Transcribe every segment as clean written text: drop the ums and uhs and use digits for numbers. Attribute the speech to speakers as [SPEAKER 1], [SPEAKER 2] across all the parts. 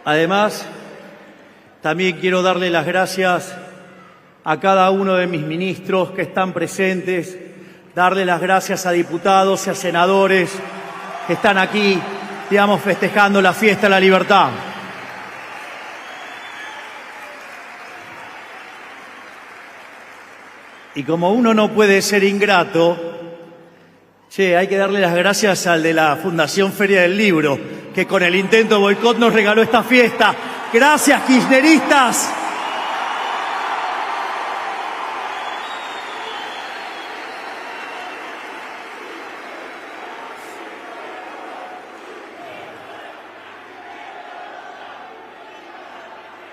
[SPEAKER 1] Además, también quiero darle las gracias a cada uno de mis ministros que están presentes, darle las gracias a diputados y a senadores que están aquí, digamos, festejando la fiesta de la libertad. Y como uno no puede ser ingrato, hay que darle las gracias al de la Fundación Feria del Libro, que con el intento de boicot nos regaló esta fiesta. Gracias, kirchneristas.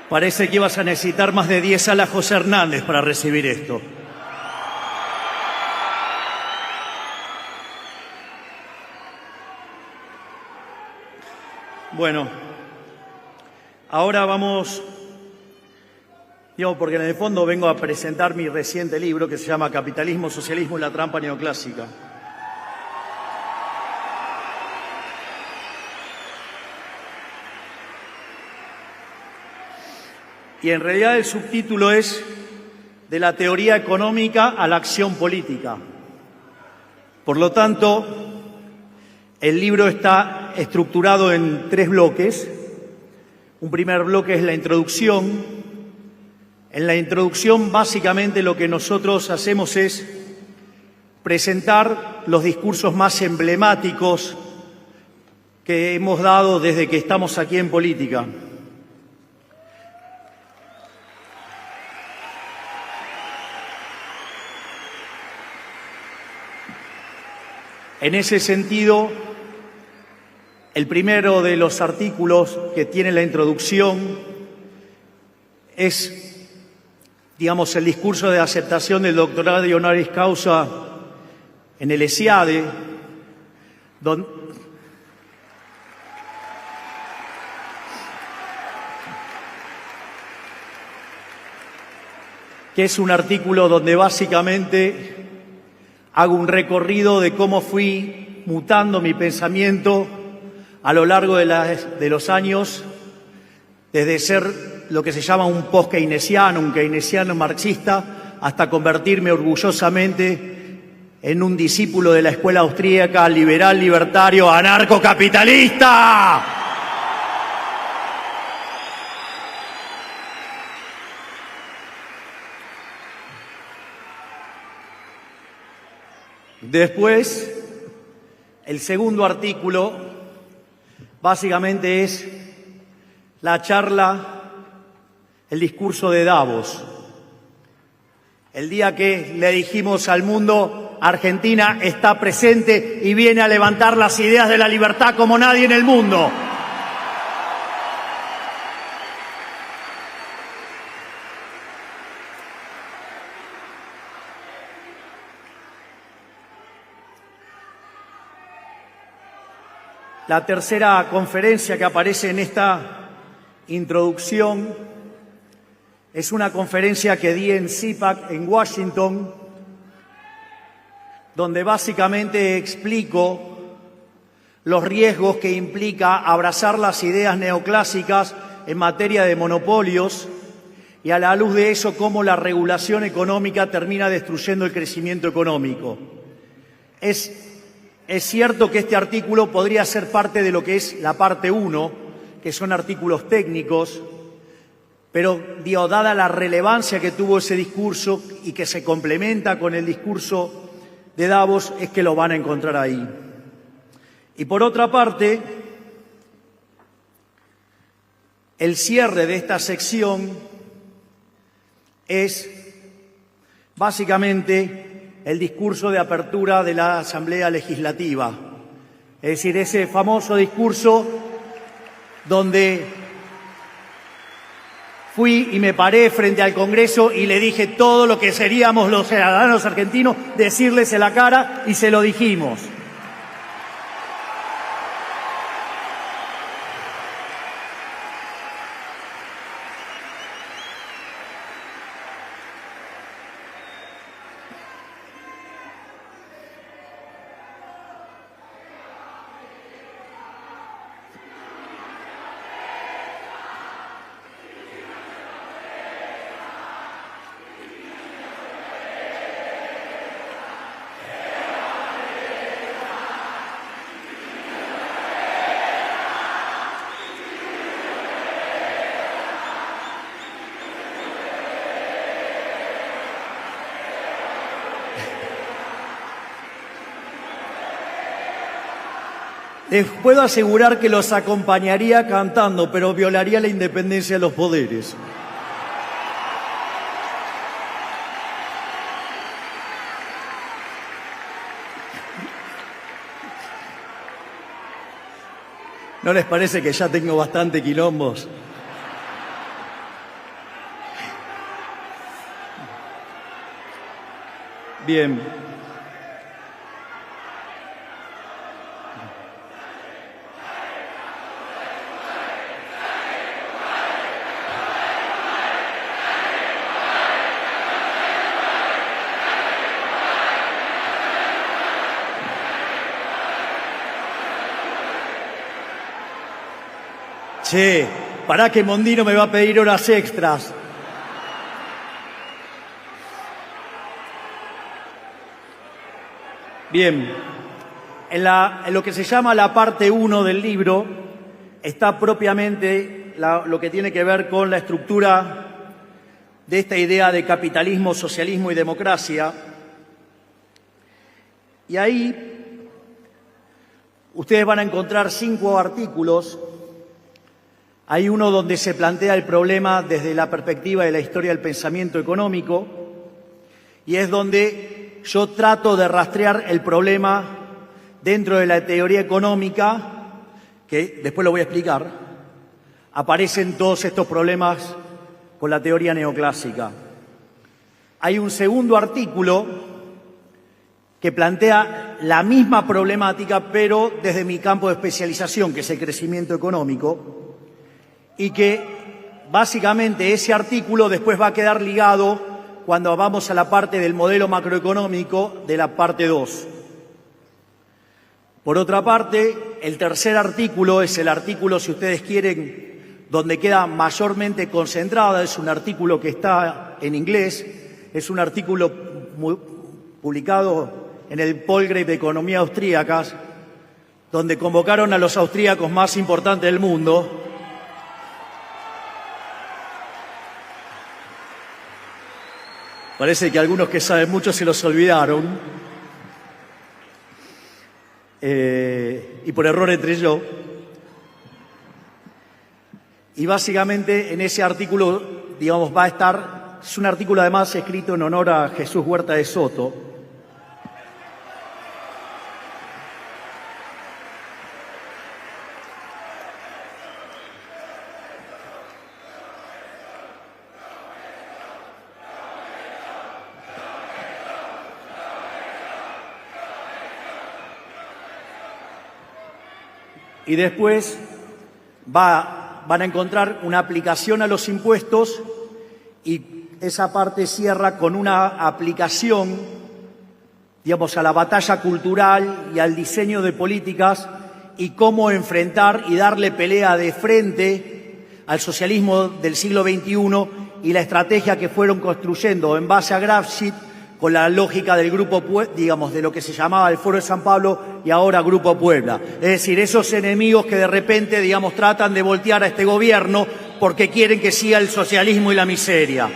[SPEAKER 1] Parece que ibas a necesitar más de 10 salas José Hernández para recibir esto. Bueno, ahora vamos, porque en el fondo vengo a presentar mi reciente libro que se llama Capitalismo, Socialismo y la Trampa Neoclásica. Y en realidad el subtítulo es De la teoría económica a la acción política. Por lo tanto, el libro está estructurado en 3 bloques. Un primer bloque es la introducción. En la introducción, básicamente, lo que nosotros hacemos es presentar los discursos más emblemáticos que hemos dado desde que estamos aquí en política. En ese sentido, el primero de los artículos que tiene la introducción es, digamos, el discurso de aceptación del doctorado de honoris causa en el ESIADE, que es un artículo donde básicamente hago un recorrido de cómo fui mutando mi pensamiento a lo largo de los años, desde ser lo que se llama un post-keynesiano, un keynesiano marxista, hasta convertirme orgullosamente en un discípulo de la escuela austríaca, liberal, libertario, anarcocapitalista. Después, el segundo artículo básicamente es la charla, el discurso de Davos. El día que le dijimos al mundo, Argentina está presente y viene a levantar las ideas de la libertad como nadie en el mundo. La tercera conferencia que aparece en esta introducción es una conferencia que di en CPAC en Washington, donde básicamente explico los riesgos que implica abrazar las ideas neoclásicas en materia de monopolios y, a la luz de eso, cómo la regulación económica termina destruyendo el crecimiento económico. Es cierto que este artículo podría ser parte de lo que es la parte 1, que son artículos técnicos, pero, dada la relevancia que tuvo ese discurso y que se complementa con el discurso de Davos, es que lo van a encontrar ahí. Y por otra parte, el cierre de esta sección es básicamente el discurso de apertura de la Asamblea Legislativa. Es decir, ese famoso discurso donde fui y me paré frente al Congreso y le dije todo lo que seríamos los ciudadanos argentinos, decirles en la cara, y se lo dijimos. Les puedo asegurar que los acompañaría cantando, pero violaría la independencia de los poderes. ¿No les parece que ya tengo bastante quilombos? Bien. Che, pará que Mondino me va a pedir horas extras. Bien, en lo que se llama la parte 1 del libro está propiamente lo que tiene que ver con la estructura de esta idea de capitalismo, socialismo y democracia. Y ahí ustedes van a encontrar 5 artículos. Hay uno donde se plantea el problema desde la perspectiva de la historia del pensamiento económico y es donde yo trato de rastrear el problema dentro de la teoría económica, que después lo voy a explicar. Aparecen todos estos problemas con la teoría neoclásica. Hay un segundo artículo que plantea la misma problemática, pero desde mi campo de especialización, que es el crecimiento económico, y que básicamente ese artículo después va a quedar ligado cuando vamos a la parte del modelo macroeconómico de la parte 2. Por otra parte, el tercer artículo es el artículo, si ustedes quieren, donde queda mayormente concentrada, es un artículo que está en inglés, es un artículo publicado en el Palgrave de Economía Austríaca, donde convocaron a los austríacos más importantes del mundo. Parece que algunos que saben mucho se los olvidaron. Y por error entré yo. Y básicamente en ese artículo, digamos, va a estar, es un artículo además escrito en honor a Jesús Huerta de Soto. Y después van a encontrar una aplicación a los impuestos y esa parte cierra con una aplicación, digamos, a la batalla cultural y al diseño de políticas y cómo enfrentar y darle pelea de frente al socialismo del siglo XXI y la estrategia que fueron construyendo en base a Gramsci con la lógica del Grupo, digamos, de lo que se llamaba el Foro de San Pablo y ahora Grupo Puebla. Es decir, esos enemigos que de repente, digamos, tratan de voltear a este gobierno porque quieren que siga el socialismo y la miseria.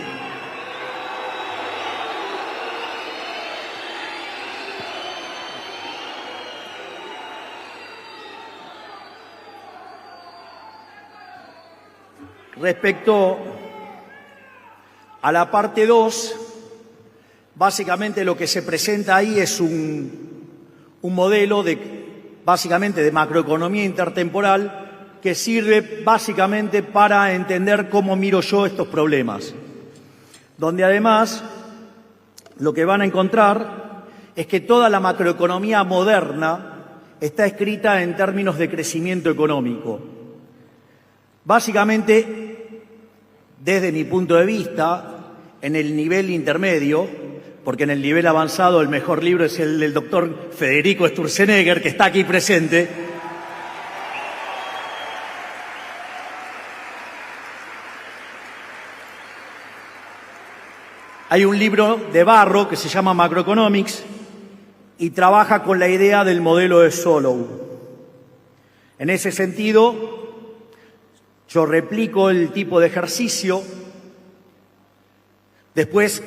[SPEAKER 1] Respecto a la parte 2, básicamente lo que se presenta ahí es un modelo básicamente de macroeconomía intertemporal que sirve básicamente para entender cómo miro yo estos problemas. Donde además lo que van a encontrar es que toda la macroeconomía moderna está escrita en términos de crecimiento económico. Básicamente, desde mi punto de vista, en el nivel intermedio, porque en el nivel avanzado el mejor libro es el del doctor Federico Sturzenegger, que está aquí presente. Hay un libro de Barro que se llama Macroeconomics y trabaja con la idea del modelo de Solow. En ese sentido, yo replico el tipo de ejercicio. Después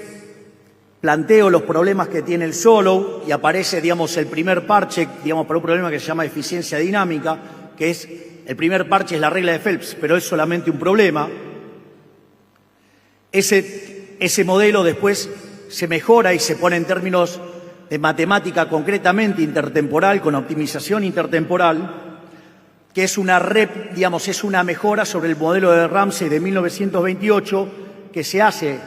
[SPEAKER 1] planteo los problemas que tiene el Solow y aparece, digamos, el primer parche, digamos, para un problema que se llama eficiencia dinámica, que es, el primer parche es la regla de Phelps, pero es solamente un problema. Ese modelo después se mejora y se pone en términos de matemática concretamente intertemporal, con optimización intertemporal, que es una digamos, es una mejora sobre el modelo de Ramsey de 1928 que se hace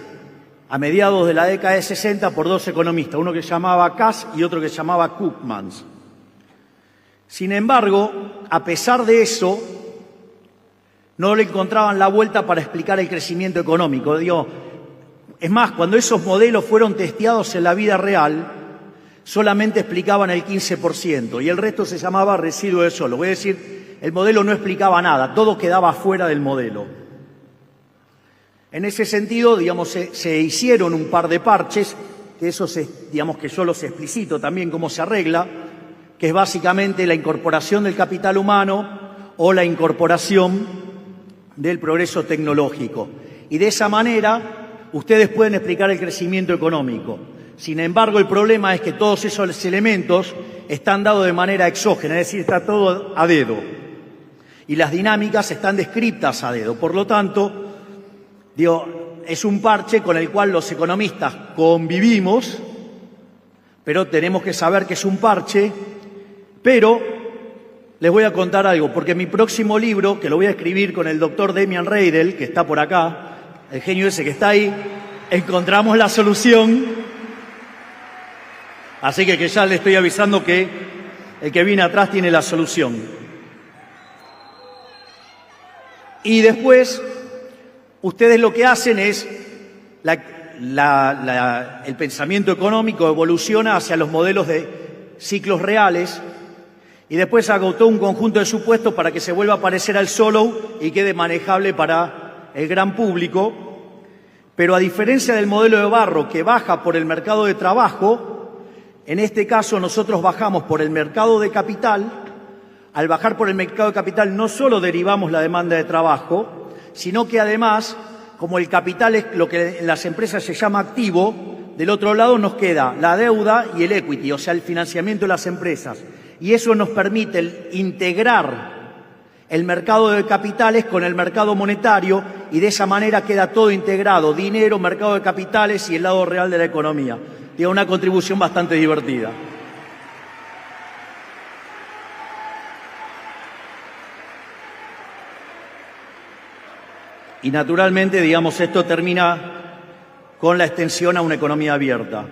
[SPEAKER 1] a mediados de la década de 60 por dos economistas, uno que se llamaba Cass y otro que se llamaba Koopmans. Sin embargo, a pesar de eso, no le encontraban la vuelta para explicar el crecimiento económico. Es más, cuando esos modelos fueron testeados en la vida real, solamente explicaban el 15% y el resto se llamaba residuo de Solow. Es decir, el modelo no explicaba nada, todo quedaba fuera del modelo. En ese sentido, digamos, se hicieron un par de parches, que digamos que yo los explicito también cómo se arregla, que es básicamente la incorporación del capital humano o la incorporación del progreso tecnológico. Y de esa manera, ustedes pueden explicar el crecimiento económico. Sin embargo, el problema es que todos esos elementos están dados de manera exógena, es decir, está todo a dedo. Y las dinámicas están descritas a dedo. Por lo tanto, es un parche con el cual los economistas convivimos, pero tenemos que saber que es un parche. Pero les voy a contar algo, porque mi próximo libro, que lo voy a escribir con el doctor Demian Reidel, que está por acá, el genio ese que está ahí, encontramos la solución. Así que ya le estoy avisando que el que viene atrás tiene la solución. Y después, ustedes lo que hacen es, el pensamiento económico evoluciona hacia los modelos de ciclos reales y después agotó un conjunto de supuestos para que se vuelva a parecer al Solow y quede manejable para el gran público. Pero a diferencia del modelo de Barro, que baja por el mercado de trabajo, en este caso nosotros bajamos por el mercado de capital. Al bajar por el mercado de capital no solo derivamos la demanda de trabajo, sino que además, como el capital es lo que en las empresas se llama activo, del otro lado nos queda la deuda y el equity, o sea, el financiamiento de las empresas. Y eso nos permite integrar el mercado de capitales con el mercado monetario y de esa manera queda todo integrado, dinero, mercado de capitales y el lado real de la economía. Tiene una contribución bastante divertida. Y naturalmente, digamos, esto termina con la extensión a una economía abierta.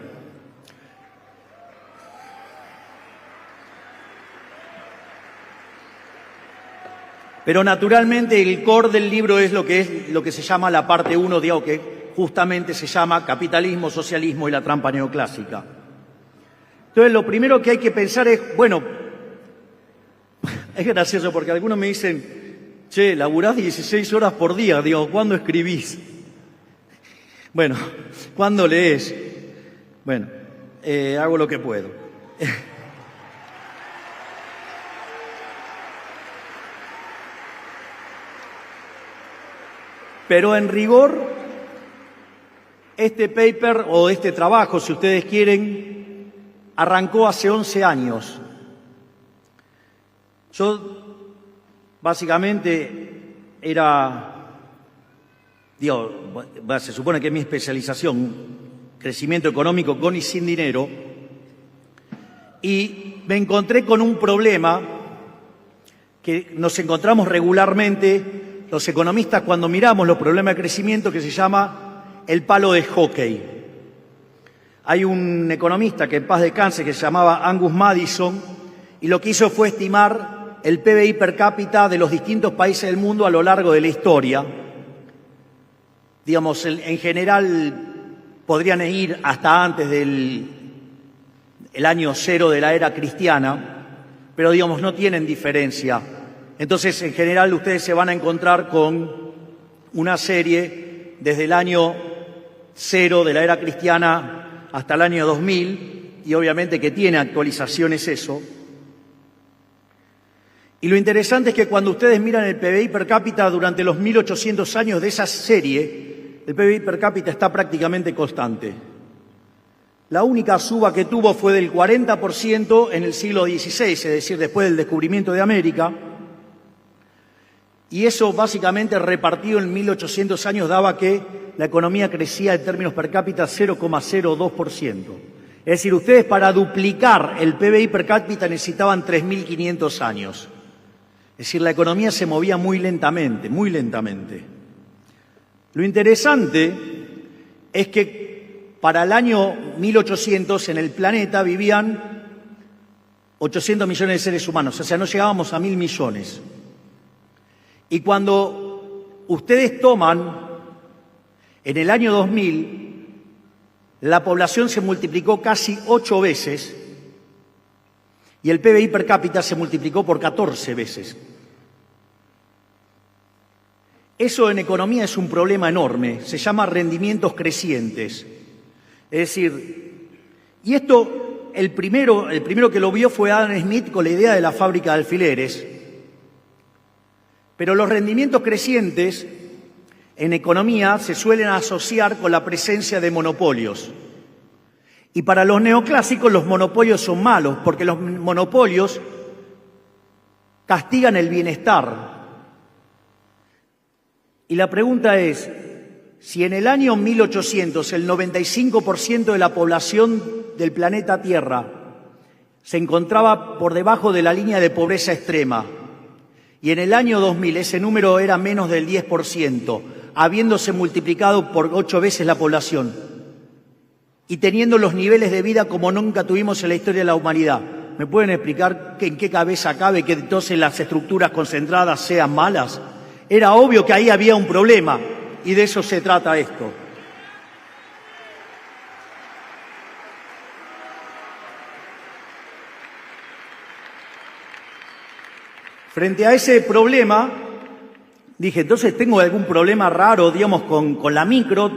[SPEAKER 1] Pero naturalmente el core del libro es lo que se llama la parte 1, digamos, que justamente se llama capitalismo, socialismo y la trampa neoclásica. Entonces, lo primero que hay que pensar es, bueno, es gracioso porque algunos me dicen, che, laburás 16 horas por día, digo, ¿cuándo escribís? Bueno, ¿cuándo lees? Bueno, hago lo que puedo. Pero en rigor, este paper o este trabajo, si ustedes quieren, arrancó hace 11 años. Yo, básicamente, se supone que es mi especialización, crecimiento económico con y sin dinero, y me encontré con un problema que nos encontramos regularmente los economistas cuando miramos los problemas de crecimiento, que se llama el palo de hockey. Hay un economista que en paz descanse que se llamaba Angus Maddison y lo que hizo fue estimar el PBI per cápita de los distintos países del mundo a lo largo de la historia. Digamos, en general podrían ir hasta antes del año 0 de la era cristiana, pero digamos no tienen diferencia. Entonces, en general, ustedes se van a encontrar con una serie desde el año 0 de la era cristiana hasta el año 2000, y obviamente que tiene actualizaciones eso. Y lo interesante es que cuando ustedes miran el PBI per cápita durante los 1800 años de esa serie, el PBI per cápita está prácticamente constante. La única suba que tuvo fue del 40% en el siglo XVI, es decir, después del descubrimiento de América. Y eso básicamente repartido en 1800 años daba que la economía crecía en términos per cápita 0,02%. Es decir, ustedes para duplicar el PBI per cápita necesitaban 3.500 años. Es decir, la economía se movía muy lentamente, muy lentamente. Lo interesante es que para el año 1800 en el planeta vivían 800 millones de seres humanos, o sea, no llegábamos a 1.000 millones. Y cuando ustedes toman, en el año 2000, la población se multiplicó casi 8 veces y el PBI per cápita se multiplicó por 14 veces. Eso en economía es un problema enorme, se llama rendimientos crecientes. Es decir, y esto, el primero que lo vio fue Adam Smith con la idea de la fábrica de alfileres. Pero los rendimientos crecientes en economía se suelen asociar con la presencia de monopolios. Y para los neoclásicos los monopolios son malos, porque los monopolios castigan el bienestar. Y la pregunta es, si en el año 1800 el 95% de la población del planeta Tierra se encontraba por debajo de la línea de pobreza extrema, y en el año 2000 ese número era menos del 10%, habiéndose multiplicado por 8 veces la población y teniendo los niveles de vida como nunca tuvimos en la historia de la humanidad, ¿me pueden explicar en qué cabeza cabe que entonces las estructuras concentradas sean malas? Era obvio que ahí había un problema y de eso se trata esto. Frente a ese problema, dije, entonces tengo algún problema raro, digamos, con la micro,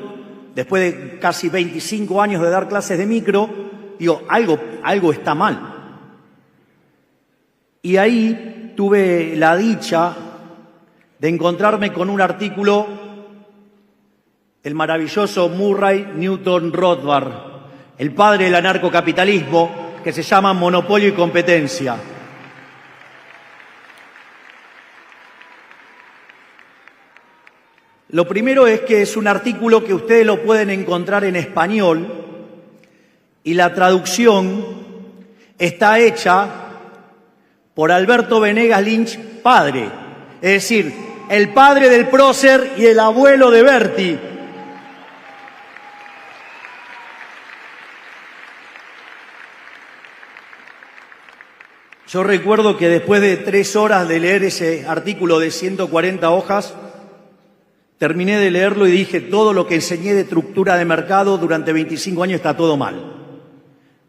[SPEAKER 1] después de casi 25 años de dar clases de micro, digo, algo está mal. Y ahí tuve la dicha de encontrarme con un artículo del maravilloso Murray Newton Rothbard, el padre del anarcocapitalismo, que se llama Monopolio y Competencia. Lo primero es que es un artículo que ustedes lo pueden encontrar en español y la traducción está hecha por Alberto Venegas Lynch, padre, es decir, el padre del prócer y el abuelo de Berti. Yo recuerdo que después de 3 horas de leer ese artículo de 140 hojas, terminé de leerlo y dije, todo lo que enseñé de estructura de mercado durante 25 años está todo mal.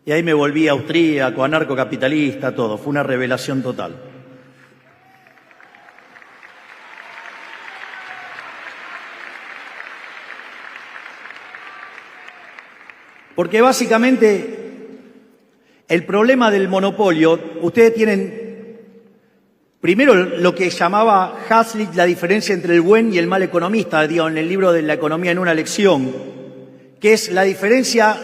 [SPEAKER 1] Y ahí me volví austríaco, anarcocapitalista, todo. Fue una revelación total. Porque básicamente el problema del monopolio, ustedes tienen primero lo que llamaba Hazlitt la diferencia entre el buen y el mal economista, digo, en el libro de La economía en una lección, que es la diferencia,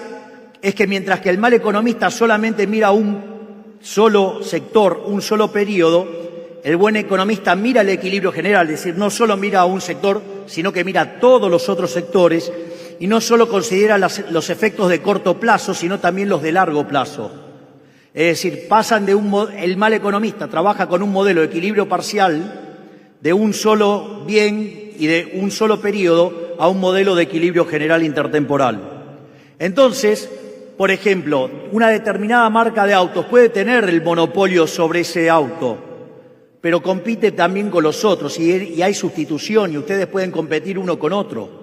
[SPEAKER 1] es que mientras que el mal economista solamente mira un solo sector, un solo periodo, el buen economista mira el equilibrio general, es decir, no solo mira a un sector, sino que mira a todos los otros sectores y no solo considera los efectos de corto plazo, sino también los de largo plazo. Es decir, pasan de el mal economista trabaja con un modelo de equilibrio parcial de un solo bien y de un solo periodo a un modelo de equilibrio general intertemporal. Entonces, por ejemplo, una determinada marca de autos puede tener el monopolio sobre ese auto, pero compite también con los otros y hay sustitución y ustedes pueden competir uno con otro.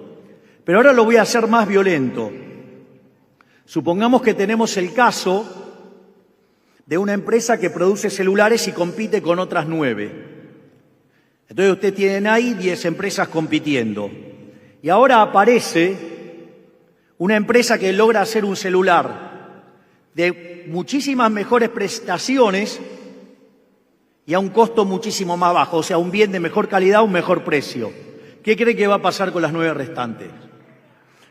[SPEAKER 1] Pero ahora lo voy a hacer más violento. Supongamos que tenemos el caso de una empresa que produce celulares y compite con otras 9. Entonces ustedes tienen ahí 10 empresas compitiendo. Y ahora aparece una empresa que logra hacer un celular de muchísimas mejores prestaciones y a un costo muchísimo más bajo, o sea, un bien de mejor calidad, un mejor precio. ¿Qué cree que va a pasar con las 9 restantes?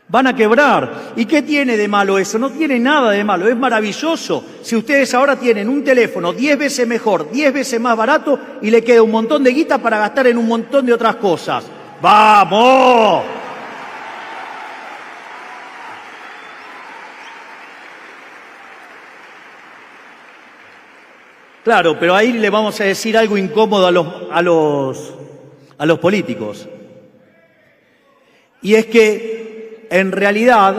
[SPEAKER 1] Van a quebrar. ¿Y qué tiene de malo eso? No tiene nada de malo, es maravilloso. Si ustedes ahora tienen un teléfono 10 veces mejor, 10 veces más barato y le queda un montón de guita para gastar en un montón de otras cosas. ¡Vamos! Claro, pero ahí le vamos a decir algo incómodo a los políticos. Y es que, en realidad,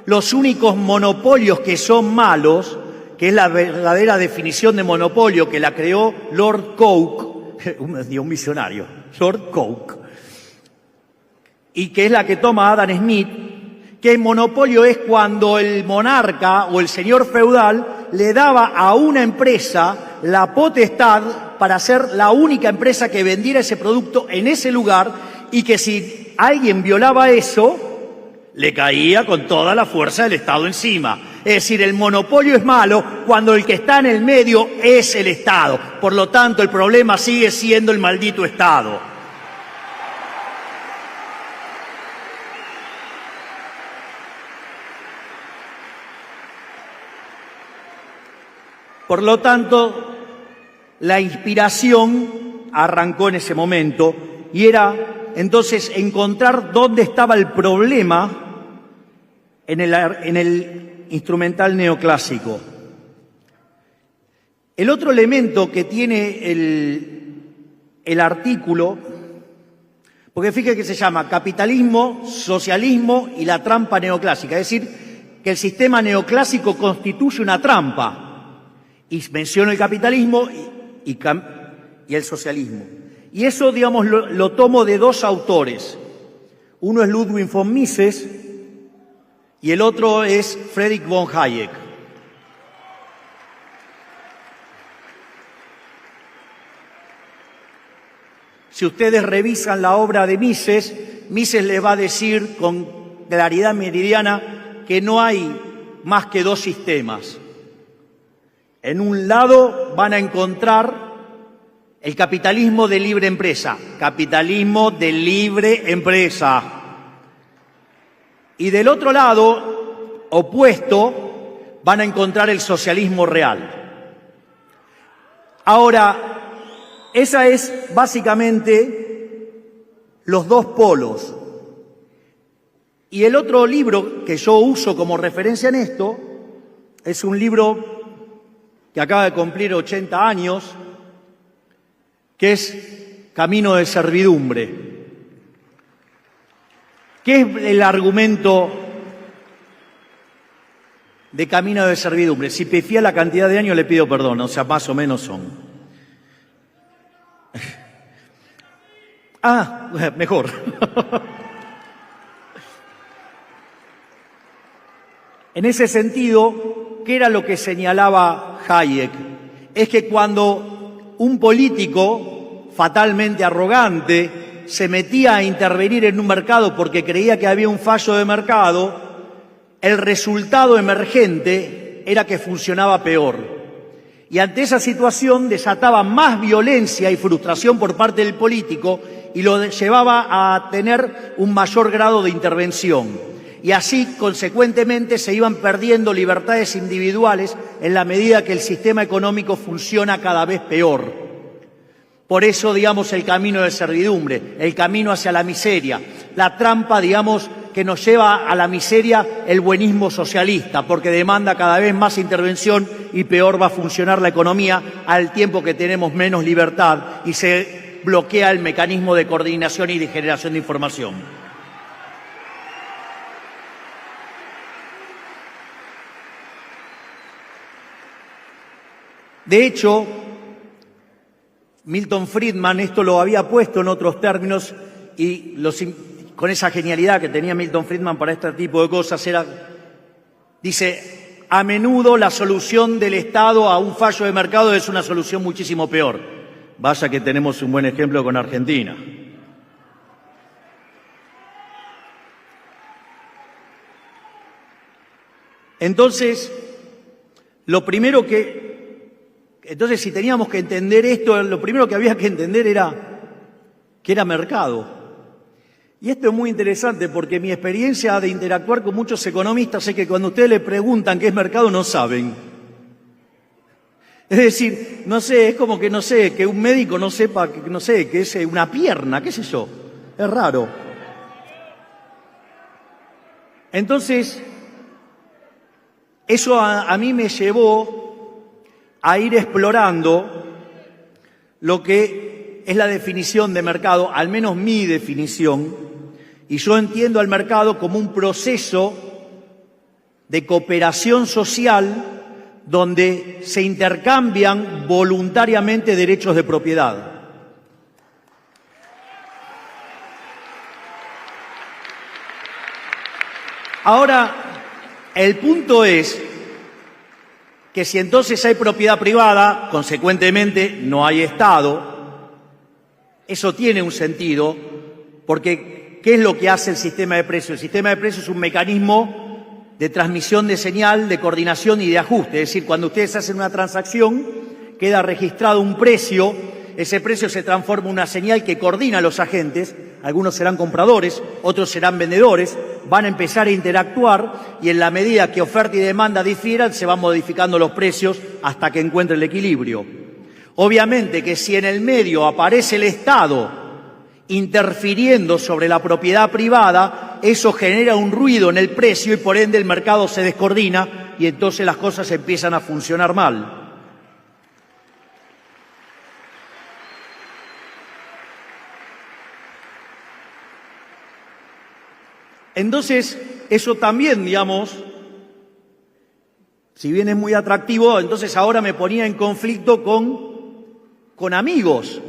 [SPEAKER 1] los únicos monopolios que son malos, que es la verdadera definición de monopolio que la creó Lord Coke, un visionario, Lord Coke, y que es la que toma Adam Smith, que el monopolio es cuando el monarca o el señor feudal le daba a una empresa la potestad para ser la única empresa que vendiera ese producto en ese lugar y que si alguien violaba eso, le caía con toda la fuerza del Estado encima. Es decir, el monopolio es malo cuando el que está en el medio es el Estado. Por lo tanto, el problema sigue siendo el maldito Estado. Por lo tanto, la inspiración arrancó en ese momento y era entonces encontrar dónde estaba el problema en el instrumental neoclásico. El otro elemento que tiene el artículo, porque fíjate que se llama capitalismo, socialismo y la trampa neoclásica, es decir, que el sistema neoclásico constituye una trampa. Y menciono el capitalismo y el socialismo. Y eso, digamos, lo tomo de dos autores. Uno es Ludwig von Mises y el otro es Friedrich von Hayek. Si ustedes revisan la obra de Mises, Mises les va a decir con claridad meridiana que no hay más que dos sistemas. En un lado van a encontrar el capitalismo de libre empresa, capitalismo de libre empresa. Y del otro lado, opuesto, van a encontrar el socialismo real. Ahora, esa es básicamente los dos polos. Y el otro libro que yo uso como referencia en esto es un libro que acaba de cumplir 80 años, que es Camino de Servidumbre. ¿Qué es el argumento de Camino de Servidumbre? Si pifié la cantidad de años le pido perdón, o sea, más o menos son. Mejor. En ese sentido, ¿qué era lo que señalaba Hayek? Es que cuando un político fatalmente arrogante se metía a intervenir en un mercado porque creía que había un fallo de mercado, el resultado emergente era que funcionaba peor. Y ante esa situación desataba más violencia y frustración por parte del político y lo llevaba a tener un mayor grado de intervención. Y así, consecuentemente, se iban perdiendo libertades individuales en la medida que el sistema económico funciona cada vez peor. Por eso, digamos, el camino de servidumbre, el camino hacia la miseria, la trampa, digamos, que nos lleva a la miseria el buenismo socialista, porque demanda cada vez más intervención y peor va a funcionar la economía al tiempo que tenemos menos libertad y se bloquea el mecanismo de coordinación y de generación de información. De hecho, Milton Friedman esto lo había puesto en otros términos y con esa genialidad que tenía Milton Friedman para este tipo de cosas dice, a menudo la solución del Estado a un fallo de mercado es una solución muchísimo peor. Vaya que tenemos un buen ejemplo con Argentina. Entonces, Entonces, si teníamos que entender esto, lo primero que había que entender era que era mercado. Y esto es muy interesante porque mi experiencia de interactuar con muchos economistas es que cuando ustedes le preguntan qué es mercado no saben. Es decir, no sé, es como que no sé, que un médico no sepa, no sé, que es una pierna, qué sé yo. Es raro. Entonces, eso a mí me llevó a ir explorando lo que es la definición de mercado, al menos mi definición, y yo entiendo al mercado como un proceso de cooperación social donde se intercambian voluntariamente derechos de propiedad. Ahora, el punto es que si entonces hay propiedad privada, consecuentemente no hay Estado, eso tiene un sentido, porque ¿qué es lo que hace el sistema de precios? El sistema de precios es un mecanismo de transmisión de señal, de coordinación y de ajuste. Es decir, cuando ustedes hacen una transacción, queda registrado un precio, ese precio se transforma en una señal que coordina a los agentes, algunos serán compradores, otros serán vendedores, van a empezar a interactuar y en la medida que oferta y demanda difieran, se van modificando los precios hasta que encuentre el equilibrio. Obviamente que si en el medio aparece el Estado interfiriendo sobre la propiedad privada, eso genera un ruido en el precio y por ende el mercado se descoordina y entonces las cosas empiezan a funcionar mal. Entonces, eso también, digamos, si bien es muy atractivo, entonces ahora me ponía en conflicto con amigos.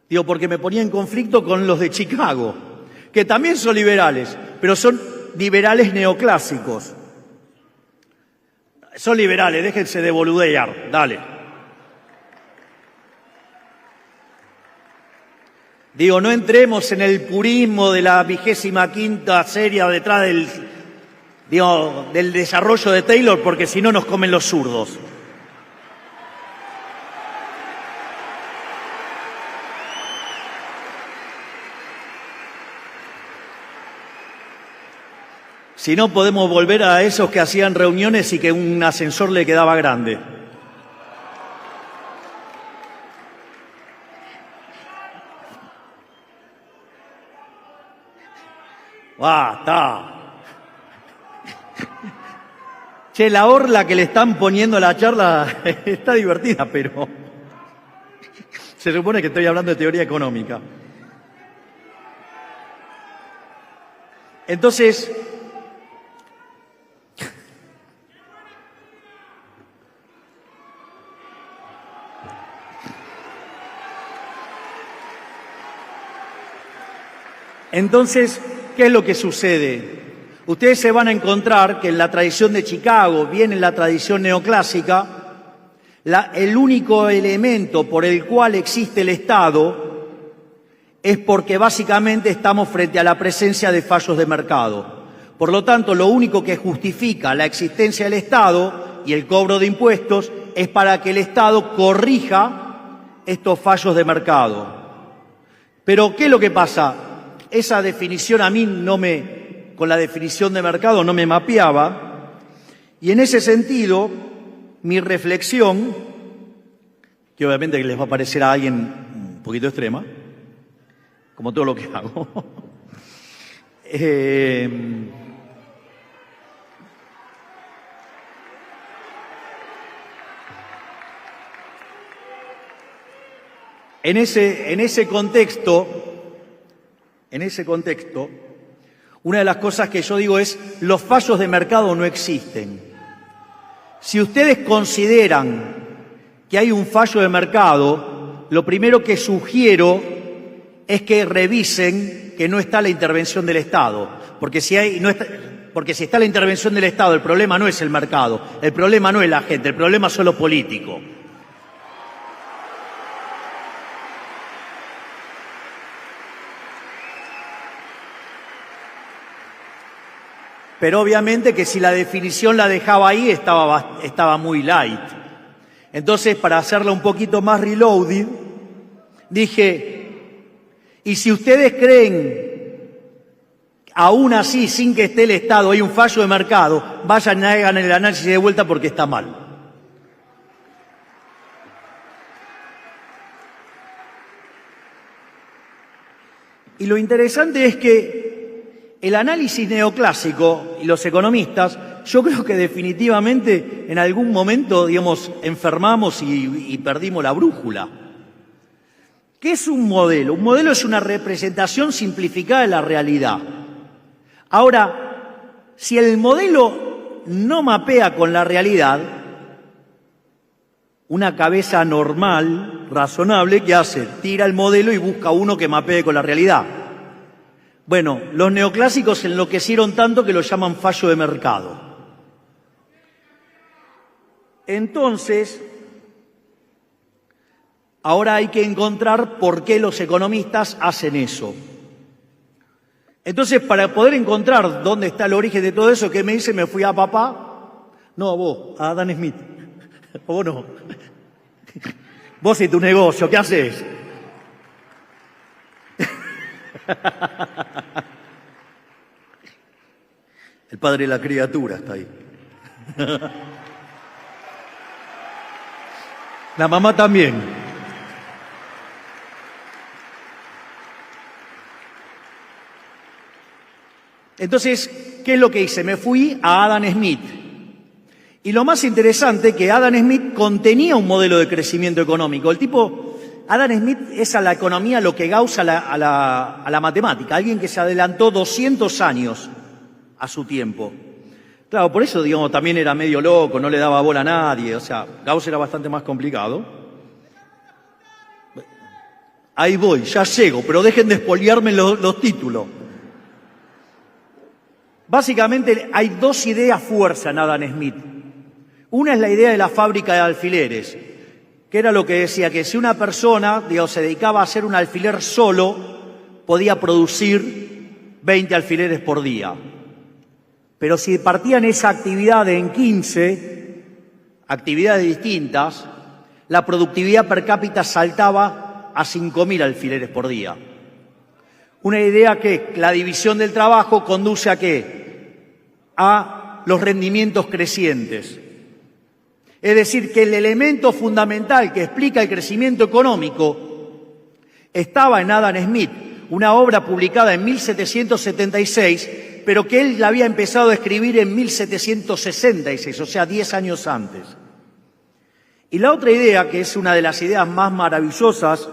[SPEAKER 1] Digo, porque me ponía en conflicto con los de Chicago, que también son liberales, pero son liberales neoclásicos. Son liberales, déjense de boludear, dale. Digo, no entremos en el purismo de la 25ª serie detrás del desarrollo de Taylor, porque si no nos comen los zurdos. Si no, podemos volver a esos que hacían reuniones y que un ascensor le quedaba grande. Está. Che, la orla que le están poniendo a la charla está divertida, pero se supone que estoy hablando de teoría económica. Entonces, ¿qué es lo que sucede? Ustedes se van a encontrar que en la tradición de Chicago, bien en la tradición neoclásica, el único elemento por el cual existe el Estado es porque básicamente estamos frente a la presencia de fallos de mercado. Por lo tanto, lo único que justifica la existencia del Estado y el cobro de impuestos es para que el Estado corrija estos fallos de mercado. Pero, ¿qué es lo que pasa? Esa definición a mí con la definición de mercado no me mapeaba, y en ese sentido, mi reflexión, que obviamente les va a parecer a alguien un poquito extrema, como todo lo que hago, en ese contexto, una de las cosas que yo digo es, los fallos de mercado no existen. Si ustedes consideran que hay un fallo de mercado, lo primero que sugiero es que revisen que no está la intervención del Estado. Porque si está la intervención del Estado, el problema no es el mercado, el problema no es la gente, el problema es lo político. Pero obviamente que si la definición la dejaba ahí, estaba muy light. Entonces, para hacerla un poquito más reloaded, dije, y si ustedes creen aún así, sin que esté el Estado, hay un fallo de mercado, vayan y hagan el análisis de vuelta porque está mal. Y lo interesante es que el análisis neoclásico y los economistas, yo creo que definitivamente en algún momento, digamos, enfermamos y perdimos la brújula. ¿Qué es un modelo? Un modelo es una representación simplificada de la realidad. Ahora, si el modelo no mapea con la realidad, una cabeza normal, razonable, ¿qué hace? Tira el modelo y busca uno que mapee con la realidad. Bueno, los neoclásicos enloquecieron tanto que lo llaman fallo de mercado. Entonces, ahora hay que encontrar por qué los economistas hacen eso. Entonces, para poder encontrar dónde está el origen de todo eso, ¿qué me dice? Me fui a papá. No, a vos, a Adam Smith. ¿O vos no? Vos y tu negocio, ¿qué haces? El padre de la criatura está ahí. La mamá también. Entonces, ¿qué es lo que hice? Me fui a Adam Smith. Y lo más interesante, que Adam Smith contenía un modelo de crecimiento económico. El tipo, Adam Smith es a la economía lo que Gauss a la matemática. Alguien que se adelantó 200 años a su tiempo. Claro, por eso, digamos, también era medio loco, no le daba bola a nadie. O sea, Gauss era bastante más complicado. Ahí voy, ya llego, pero dejen de espoliarme los títulos. Básicamente hay dos ideas fuerza en Adam Smith. Una es la idea de la fábrica de alfileres, que era lo que decía, que si una persona, digamos, se dedicaba a hacer un alfiler solo, podía producir 20 alfileres por día. Pero si partían esa actividad en 15 actividades distintas, la productividad per cápita saltaba a 5.000 alfileres por día. Una idea que la división del trabajo conduce a ¿qué? A los rendimientos crecientes. Es decir, que el elemento fundamental que explica el crecimiento económico estaba en Adam Smith, una obra publicada en 1776, pero que él la había empezado a escribir en 1766, o sea, 10 años antes. Y la otra idea, que es una de las ideas más maravillosas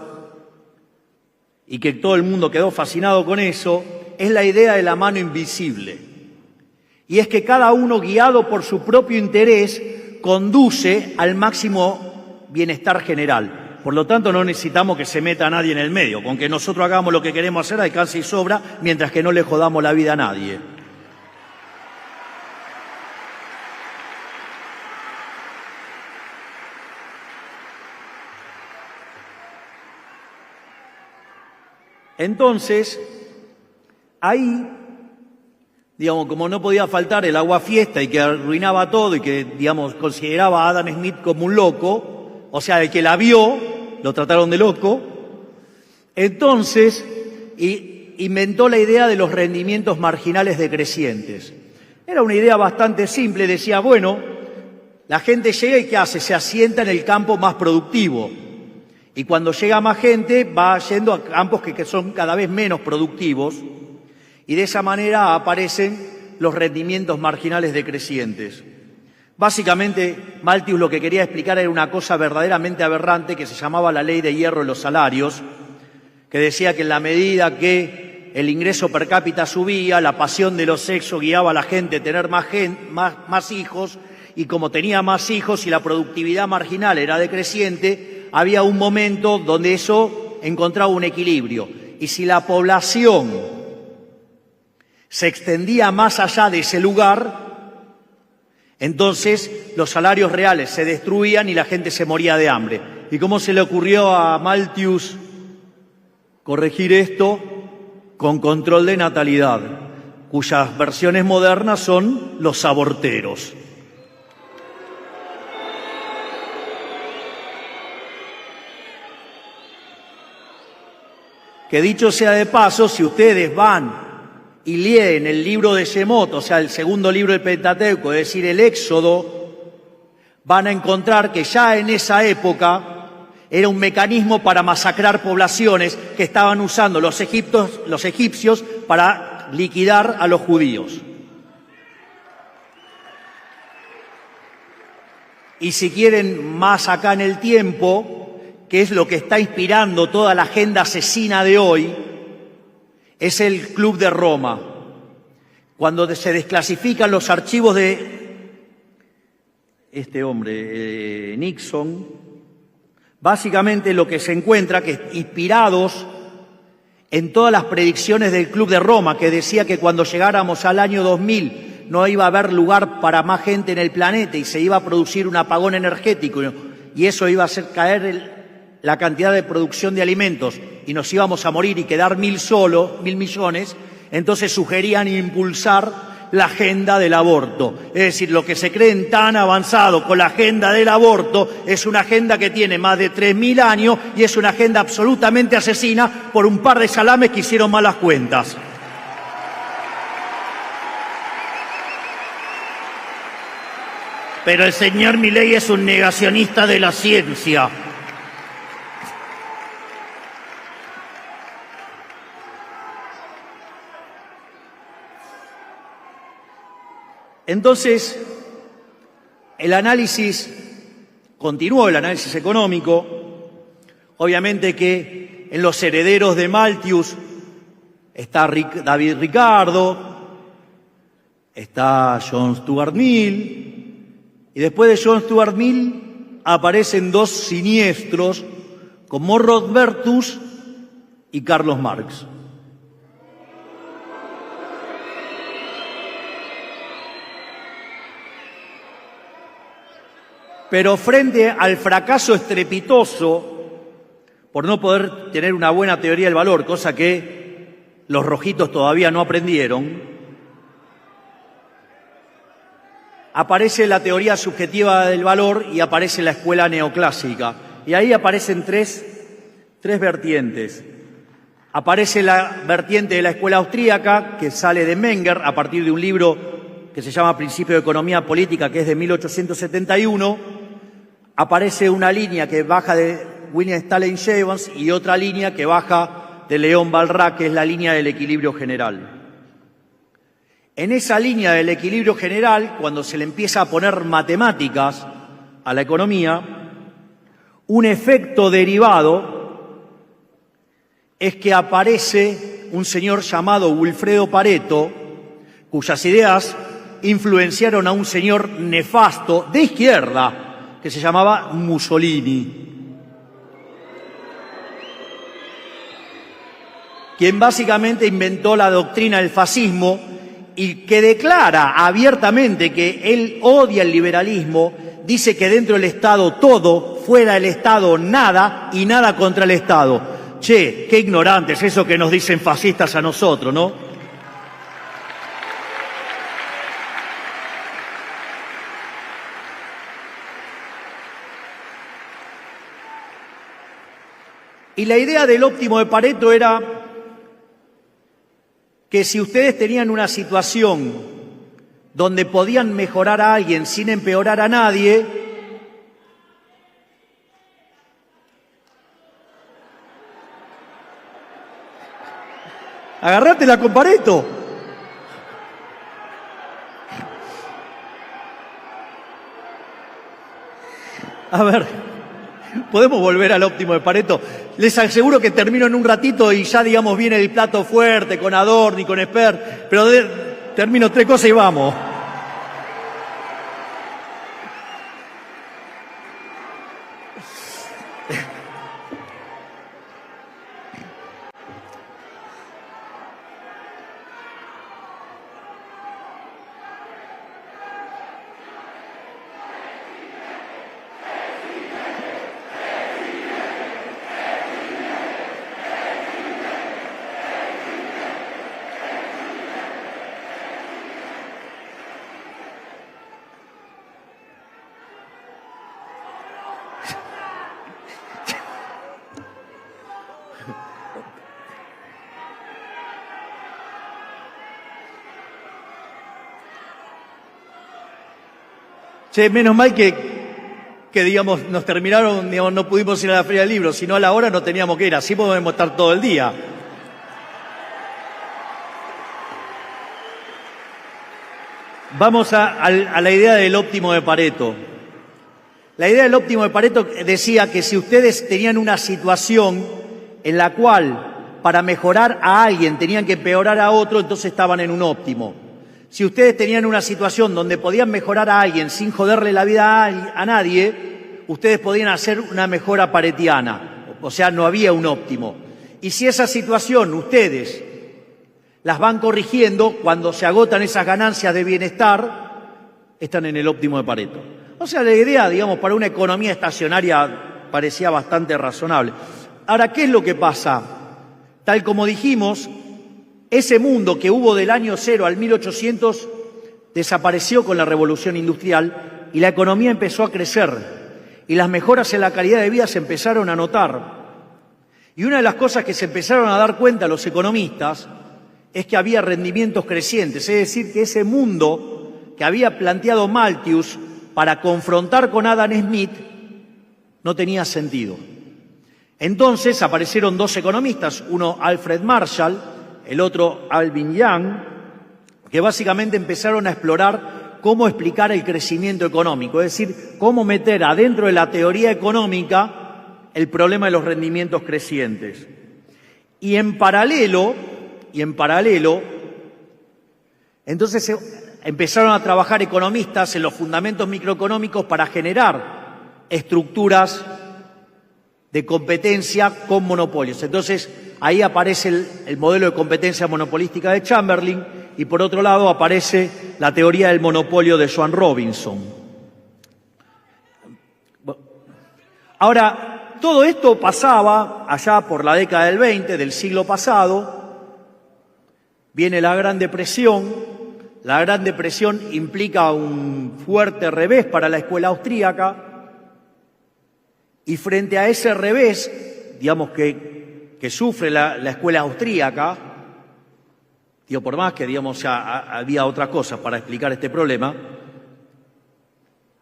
[SPEAKER 1] y que todo el mundo quedó fascinado con eso, es la idea de la mano invisible. Y es que cada uno, guiado por su propio interés, conduce al máximo bienestar general. Por lo tanto, no necesitamos que se meta nadie en el medio. Con que nosotros hagamos lo que queremos hacer, alcanza y sobra, mientras que no le jodamos la vida a nadie. Entonces, ahí, digamos, como no podía faltar el aguafiesta y que arruinaba todo y que, digamos, consideraba a Adam Smith como un loco, o sea, el que la vio, lo trataron de loco, entonces inventó la idea de los rendimientos marginales decrecientes. Era una idea bastante simple, decía, bueno, la gente llega y ¿qué hace? Se asienta en el campo más productivo. Y cuando llega más gente, va yendo a campos que son cada vez menos productivos, y de esa manera aparecen los rendimientos marginales decrecientes. Básicamente, Malthus lo que quería explicar era una cosa verdaderamente aberrante que se llamaba la ley de hierro en los salarios, que decía que en la medida que el ingreso per cápita subía, la pasión de los sexos guiaba a la gente a tener más hijos, y como tenía más hijos y la productividad marginal era decreciente, había un momento donde eso encontraba un equilibrio. Y si la población se extendía más allá de ese lugar, entonces los salarios reales se destruían y la gente se moría de hambre. ¿Y cómo se le ocurrió a Malthus corregir esto? Con control de natalidad, cuyas versiones modernas son los aborteros. Que dicho sea de paso, si ustedes van y leen el libro de Shemot, o sea, el segundo libro del Pentateuco, es decir, el Éxodo, van a encontrar que ya en esa época era un mecanismo para masacrar poblaciones que estaban usando los egipcios para liquidar a los judíos. Y si quieren más acá en el tiempo, que es lo que está inspirando toda la agenda asesina de hoy, es el Club de Roma. Cuando se desclasifican los archivos de este hombre, Nixon, básicamente lo que se encuentra, que inspirados en todas las predicciones del Club de Roma, que decía que cuando llegáramos al año 2000 no iba a haber lugar para más gente en el planeta y se iba a producir un apagón energético y eso iba a hacer caer la cantidad de producción de alimentos y nos íbamos a morir y quedar 1.000 millones, entonces sugerían impulsar la agenda del aborto. Es decir, lo que se creen tan avanzado con la agenda del aborto es una agenda que tiene más de 3.000 años y es una agenda absolutamente asesina por un par de salames que hicieron malas cuentas. Pero el señor Milei es un negacionista de la ciencia. Entonces, continuó el análisis económico. Obviamente que en los herederos de Malthus está David Ricardo, está John Stuart Mill, y después de John Stuart Mill aparecen dos siniestros como Rodbertus y Carlos Marx. Pero frente al fracaso estrepitoso por no poder tener una buena teoría del valor, cosa que los rojitos todavía no aprendieron, aparece la teoría subjetiva del valor y aparece la escuela neoclásica. Y ahí aparecen tres vertientes. Aparece la vertiente de la escuela austríaca, que sale de Menger a partir de un libro que se llama Principio de Economía Política, que es de 1871. Aparece una línea que baja de William Stanley Jevons y otra línea que baja de León Balrac, que es la línea del equilibrio general. En esa línea del equilibrio general, cuando se le empieza a poner matemáticas a la economía, un efecto derivado es que aparece un señor llamado Wilfredo Pareto, cuyas ideas influenciaron a un señor nefasto de izquierda que se llamaba Mussolini, quien básicamente inventó la doctrina del fascismo y que declara abiertamente que él odia el liberalismo, dice que dentro del Estado todo, fuera del Estado nada y nada contra el Estado. Che, qué ignorantes eso que nos dicen fascistas a nosotros, ¿no? Y la idea del óptimo de Pareto era que si ustedes tenían una situación donde podían mejorar a alguien sin empeorar a nadie, agarrátela con Pareto. A ver, podemos volver al óptimo de Pareto. Les aseguro que termino en un ratito y ya, digamos, viene el plato fuerte con Adorno y con Esper, pero termino 3 cosas y vamos. Che, menos mal que digamos, nos terminaron, digamos, no pudimos ir a la Feria del Libro, sino a la hora no teníamos que ir, así podemos estar todo el día. Vamos a la idea del óptimo de Pareto. La idea del óptimo de Pareto decía que si ustedes tenían una situación en la cual para mejorar a alguien tenían que empeorar a otro, entonces estaban en un óptimo. Si ustedes tenían una situación donde podían mejorar a alguien sin joderle la vida a nadie, ustedes podían hacer una mejora paretiana. O sea, no había un óptimo. Y si esa situación ustedes las van corrigiendo, cuando se agotan esas ganancias de bienestar, están en el óptimo de Pareto. O sea, la idea, digamos, para una economía estacionaria parecía bastante razonable. Ahora, ¿qué es lo que pasa? Tal como dijimos, ese mundo que hubo del año 0 al 1800 desapareció con la revolución industrial y la economía empezó a crecer y las mejoras en la calidad de vida se empezaron a notar. Y una de las cosas que se empezaron a dar cuenta los economistas es que había rendimientos crecientes, es decir, que ese mundo que había planteado Malthus para confrontar con Adam Smith no tenía sentido. Entonces aparecieron dos economistas, uno Alfred Marshall, el otro Alvin Young, que básicamente empezaron a explorar cómo explicar el crecimiento económico, es decir, cómo meter adentro de la teoría económica el problema de los rendimientos crecientes. Y en paralelo, entonces empezaron a trabajar economistas en los fundamentos microeconómicos para generar estructuras de competencia con monopolios. Entonces, ahí aparece el modelo de competencia monopolística de Chamberlain y, por otro lado, aparece la teoría del monopolio de Joan Robinson. Ahora, todo esto pasaba allá por la década del 20, del siglo pasado. Viene la Gran Depresión. La Gran Depresión implica un fuerte revés para la escuela austríaca. Y frente a ese revés, digamos que sufre la escuela austríaca, digo, por más que digamos ya había otras cosas para explicar este problema,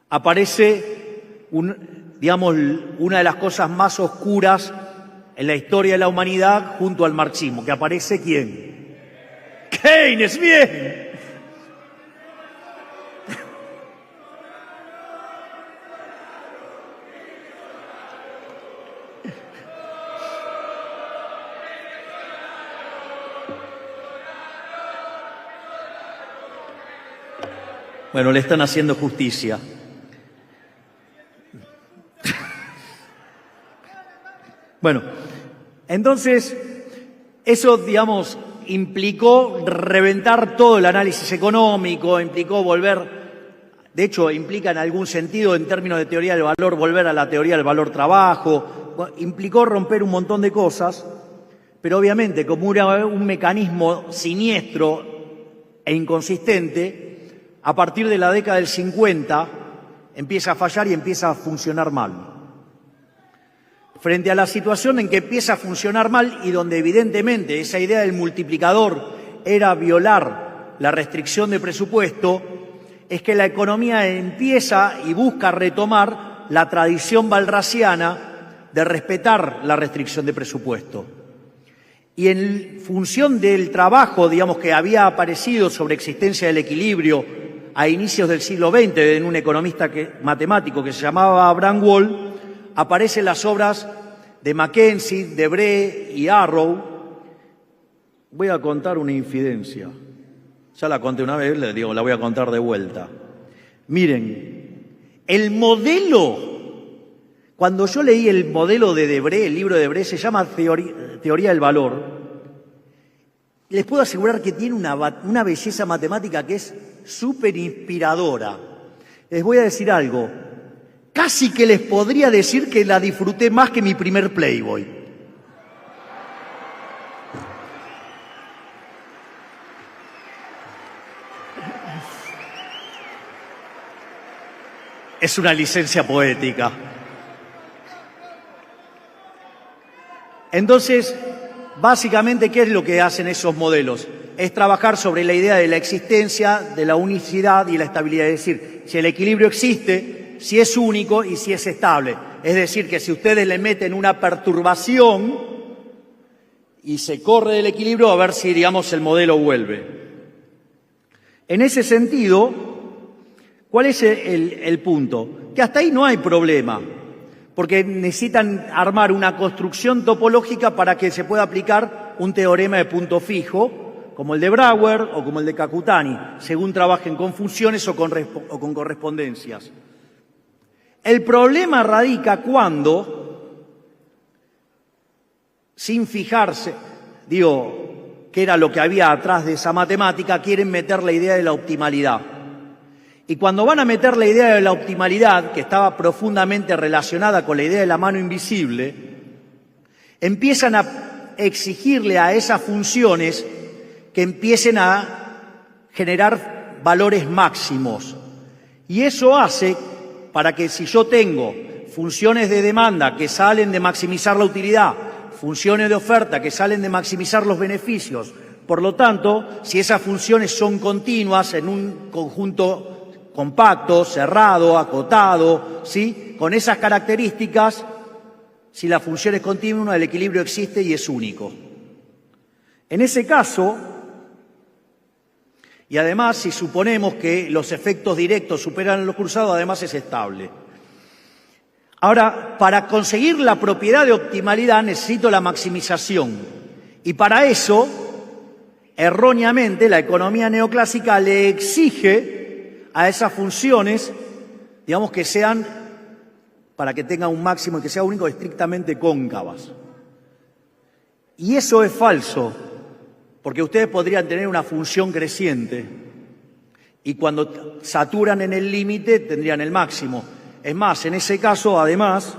[SPEAKER 1] aparece una de las cosas más oscuras en la historia de la humanidad junto al marxismo, que aparece ¿quién? Keynes, bien. Bueno, le están haciendo justicia. Bueno, entonces, eso, digamos, implicó reventar todo el análisis económico, implicó de hecho, implica en algún sentido, en términos de teoría del valor, volver a la teoría del valor-trabajo, implicó romper un montón de cosas, pero obviamente, como era un mecanismo siniestro e inconsistente, a partir de la década del 50 empieza a fallar y empieza a funcionar mal. Frente a la situación en que empieza a funcionar mal y donde evidentemente esa idea del multiplicador era violar la restricción de presupuesto, es que la economía empieza y busca retomar la tradición balraciana de respetar la restricción de presupuesto. Y en función del trabajo, digamos, que había aparecido sobre existencia del equilibrio a inicios del siglo XX, en un economista matemático que se llamaba Abraham Wall, aparecen las obras de Mackenzie, Debré y Arrow. Voy a contar una infidencia. Ya la conté una vez, les digo, la voy a contar de vuelta. Miren, el modelo, cuando yo leí el modelo de Debré, el libro de Debré, se llama Teoría del Valor. Les puedo asegurar que tiene una belleza matemática que es súper inspiradora. Les voy a decir algo. Casi que les podría decir que la disfruté más que mi primer Playboy. Es una licencia poética. Entonces, básicamente, ¿qué es lo que hacen esos modelos? es trabajar sobre la idea de la existencia, de la unicidad y la estabilidad. Es decir, si el equilibrio existe, si es único y si es estable. Es decir, que si ustedes le meten una perturbación y se corre del equilibrio, a ver si, digamos, el modelo vuelve. En ese sentido, ¿cuál es el punto? Que hasta ahí no hay problema, porque necesitan armar una construcción topológica para que se pueda aplicar un teorema de punto fijo, como el de Brouwer o como el de Kakutani, según trabajen con funciones o con correspondencias. El problema radica cuando, sin fijarse, qué era lo que había atrás de esa matemática, quieren meter la idea de la optimalidad. Y cuando van a meter la idea de la optimalidad, que estaba profundamente relacionada con la idea de la mano invisible, empiezan a exigirle a esas funciones que empiecen a generar valores máximos. Y eso hace para que si yo tengo funciones de demanda que salen de maximizar la utilidad, funciones de oferta que salen de maximizar los beneficios, por lo tanto, si esas funciones son continuas en un conjunto compacto, cerrado, acotado, ¿sí?, con esas características, si la función es continua, el equilibrio existe y es único. En ese caso, y además, si suponemos que los efectos directos superan los cruzados, además es estable. Ahora, para conseguir la propiedad de optimalidad necesito la maximización. Y para eso, erróneamente, la economía neoclásica le exige a esas funciones, digamos, que sean, para que tengan un máximo y que sea único, estrictamente cóncavas. Y eso es falso, porque ustedes podrían tener una función creciente y cuando saturan en el límite tendrían el máximo. Es más, en ese caso, además,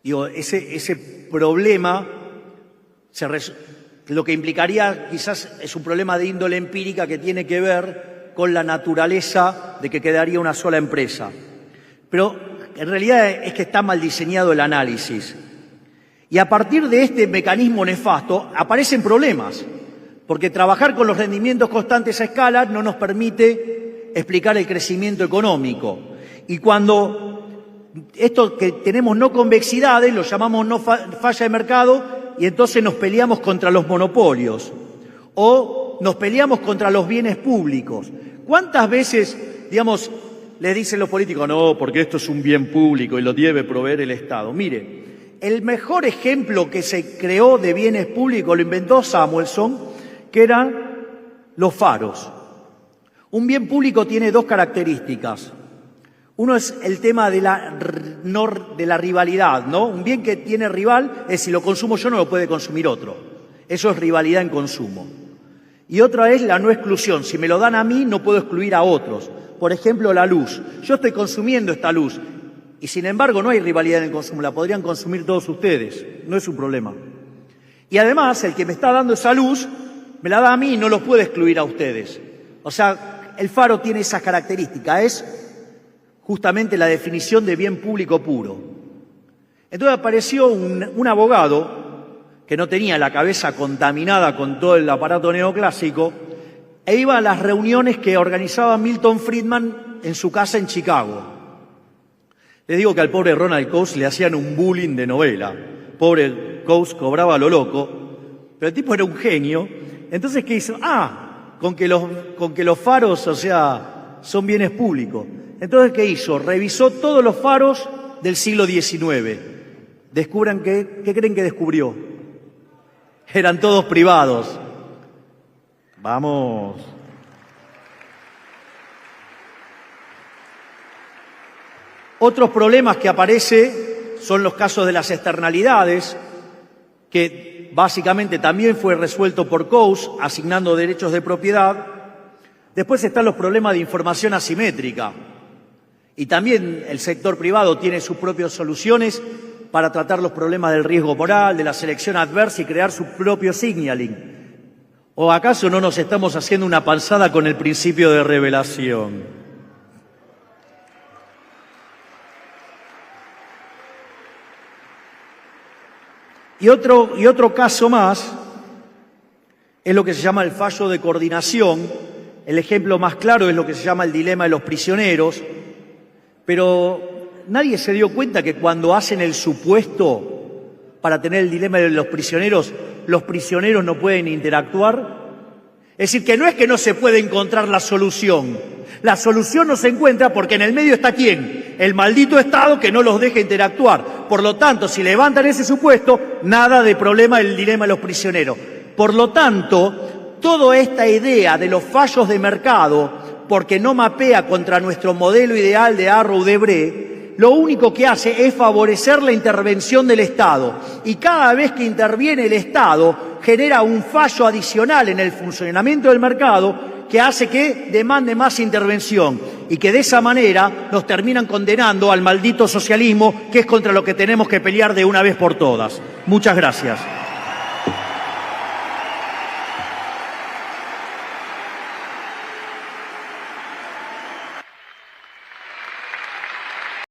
[SPEAKER 1] ese problema, lo que implicaría quizás es un problema de índole empírica que tiene que ver con la naturaleza de que quedaría una sola empresa. Pero en realidad es que está mal diseñado el análisis. Y a partir de este mecanismo nefasto aparecen problemas, porque trabajar con los rendimientos constantes a escala no nos permite explicar el crecimiento económico. Y cuando esto que tenemos no convexidades, lo llamamos no falla de mercado, y entonces nos peleamos contra los monopolios o nos peleamos contra los bienes públicos. ¿Cuántas veces, digamos, les dicen los políticos, no, porque esto es un bien público y lo debe proveer el Estado? Mire, el mejor ejemplo que se creó de bienes públicos lo inventó Samuelson, que eran los faros. Un bien público tiene dos características. Uno es el tema de la rivalidad, ¿no? Un bien que tiene rival es si lo consumo yo no lo puede consumir otro. Eso es rivalidad en consumo. Y otra es la no exclusión. Si me lo dan a mí no puedo excluir a otros. Por ejemplo, la luz. Yo estoy consumiendo esta luz. Y sin embargo no hay rivalidad en el consumo, la podrían consumir todos ustedes, no es un problema. Y además el que me está dando esa luz, me la da a mí y no los puede excluir a ustedes. O sea, el faro tiene esa característica, es justamente la definición de bien público puro. Entonces apareció un abogado que no tenía la cabeza contaminada con todo el aparato neoclásico e iba a las reuniones que organizaba Milton Friedman en su casa en Chicago. Les digo que al pobre Ronald Coase le hacían un bullying de novela. Pobre Coase cobraba lo loco, pero el tipo era un genio. Entonces, ¿qué hizo? Con que los faros, o sea, son bienes públicos. Entonces, ¿qué hizo? Revisó todos los faros del siglo XIX. Descubran ¿qué creen que descubrió? Eran todos privados. Vamos. Otros problemas que aparecen son los casos de las externalidades, que básicamente también fue resuelto por Coase, asignando derechos de propiedad. Después están los problemas de información asimétrica. Y también el sector privado tiene sus propias soluciones para tratar los problemas del riesgo moral, de la selección adversa y crear su propio signaling. ¿O acaso no nos estamos haciendo una panzada con el principio de revelación? Y otro caso más es lo que se llama el fallo de coordinación. El ejemplo más claro es lo que se llama el dilema de los prisioneros, pero nadie se dio cuenta que cuando hacen el supuesto para tener el dilema de los prisioneros no pueden interactuar. Es decir, que no es que no se puede encontrar la solución no se encuentra porque en el medio está ¿quién? El maldito Estado que no los deja interactuar. Por lo tanto, si levantan ese supuesto, nada de problema del dilema de los prisioneros. Por lo tanto, toda esta idea de los fallos de mercado, porque no mapea contra nuestro modelo ideal de Arrow-Debré, lo único que hace es favorecer la intervención del Estado. Y cada vez que interviene el Estado, genera un fallo adicional en el funcionamiento del mercado que hace que demande más intervención y que de esa manera nos terminan condenando al maldito socialismo, que es contra lo que tenemos que pelear de una vez por todas. Muchas gracias.